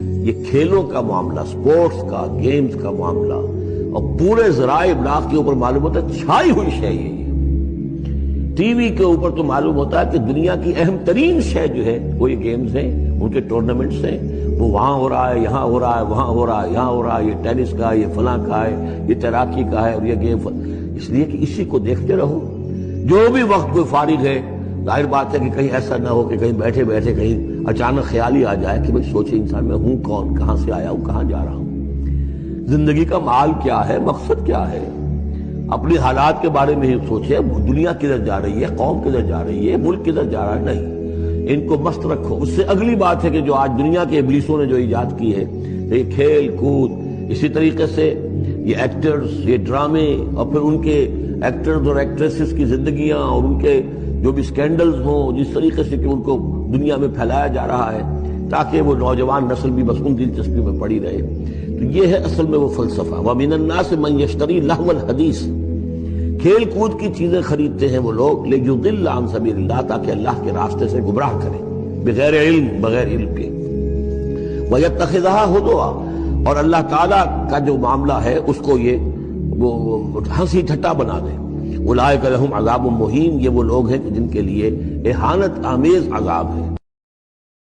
یہ کھیلوں کا معاملہ، سپورٹس کا، گیمز کا معاملہ، اور پورے ذرائع ابلاغ کے اوپر معلوم ہوتا ہے چھائی ہوئی شے یہ ٹی وی کے اوپر تو معلوم ہوتا ہے کہ دنیا کی اہم ترین شے جو ہے وہ یہ گیمز ہیں، ان کے ٹورنامنٹس ہیں، وہ وہاں ہو رہا ہے، یہاں ہو رہا ہے، وہاں ہو رہا ہے، یہاں ہو رہا ہے، یہ ٹینس کا ہے، یہ فلاں کا ہے، یہ تیراکی کا ہے، اور یہ گیم اس لیے کہ اسی کو دیکھتے رہو۔ جو بھی وقت کوئی فارغ ہے، ظاہر بات ہے کہ کہیں ایسا نہ ہو کہ کہیں بیٹھے بیٹھے کہیں اچانک خیال ہی آ جائے کہ بھئی سوچے انسان میں ہوں کون، کہاں سے آیا ہوں، کہاں جا رہا ہوں، زندگی کا مال کیا ہے، مقصد کیا ہے، اپنی حالات کے بارے میں ہی سوچے، دنیا کدھر جا رہی ہے، قوم کدھر جا رہی ہے، ملک کدھر جا رہا ہے، نہیں، ان کو مست رکھو۔ اس سے اگلی بات ہے کہ جو آج دنیا کے ابلیسوں نے جو ایجاد کی ہے، یہ کھیل کود، اسی طریقے سے یہ ایکٹرز، یہ ڈرامے، اور پھر ان کے ایکٹرز اور ایکٹریسز کی زندگیاں اور ان کے جو بھی سکینڈلز ہوں، جس طریقے سے کہ ان کو دنیا میں پھیلایا جا رہا ہے تاکہ وہ نوجوان نسل بھی بس ان دلچسپی میں پڑی رہے، تو یہ ہے اصل میں وہ فلسفہ۔ وَمِنَ النَّاسِ مَن يَشْتَرِي لَهْوَ الْحَدِيثِ، کھیل کود کی چیزیں خریدتے ہیں وہ لوگ، لِيُضِلَّ عَن سَبِيلِ اللَّهِ، تاکہ اللہ کے راستے سے گمراہ کریں، بغیر علم، بغیر علم کے، وَيَتَّخِذَهَا هُزُوًا، اور اللہ تعالیٰ کا جو معاملہ ہے اس کو یہ وہ ہنسی ٹھٹا بنا دیں۔ اولئک لہم عذاب مہین، یہ وہ لوگ ہیں کہ جن کے لیے اہانت آمیز عذاب ہے۔